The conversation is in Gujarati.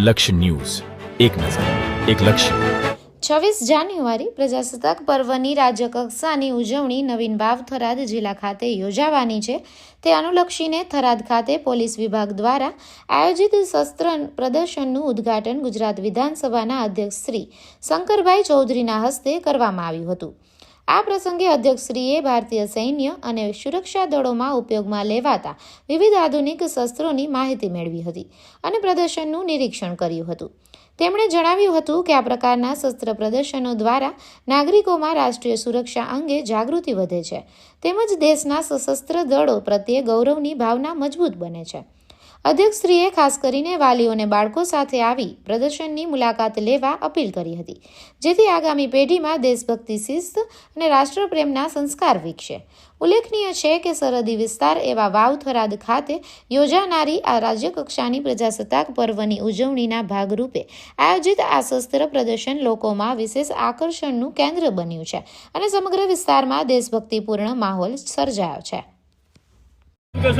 લક્ષ્ય ન્યૂઝ, એક નજર, એક લક્ષ્ય. 26 જાન્યુઆરી પ્રજાસત્તાક પર્વની રાજ્યકક્ષાની ઉજવણી નવીન વાવ થરાદ જિલ્લા ખાતે યોજાવાની છે. તે અનુલક્ષીને થરાદ ખાતે પોલીસ વિભાગ દ્વારા આયોજિત શસ્ત્ર પ્રદર્શનનું ઉદ્ઘાટન ગુજરાત વિધાનસભાના અધ્યક્ષ શ્રી શંકરભાઈ ચૌધરીના હસ્તે કરવામાં આવ્યું હતું. આ પ્રસંગે અધ્યક્ષશ્રીએ ભારતીય સૈન્ય અને સુરક્ષા દળોમાં ઉપયોગમાં લેવાતા વિવિધ આધુનિક શસ્ત્રોની માહિતી મેળવી હતી અને પ્રદર્શનનું નિરીક્ષણ કર્યું હતું. તેમણે જણાવ્યું હતું કે આ પ્રકારના શસ્ત્ર પ્રદર્શનો દ્વારા નાગરિકોમાં રાષ્ટ્રીય સુરક્ષા અંગે જાગૃતિ વધે છે તેમજ દેશના સશસ્ત્ર દળો પ્રત્યે ગૌરવની ભાવના મજબૂત બને છે. અધ્યક્ષશ્રીએ ખાસ કરીને વાલીઓને બાળકો સાથે આવી પ્રદર્શનની મુલાકાત લેવા અપીલ કરી હતી, જેથી આગામી પેઢીમાં દેશભક્તિ, શિસ્ત અને રાષ્ટ્રપ્રેમના સંસ્કાર વિકસે. ઉલ્લેખનીય છે કે સરહદી વિસ્તાર એવા વાવ થરાદ ખાતે યોજાનારી આ રાજ્યકક્ષાની પ્રજાસત્તાક પર્વની ઉજવણીના ભાગરૂપે આયોજિત આ શસ્ત્ર પ્રદર્શન લોકોમાં વિશેષ આકર્ષણનું કેન્દ્ર બન્યું છે અને સમગ્ર વિસ્તારમાં દેશભક્તિપૂર્ણ માહોલ સર્જાયો છે.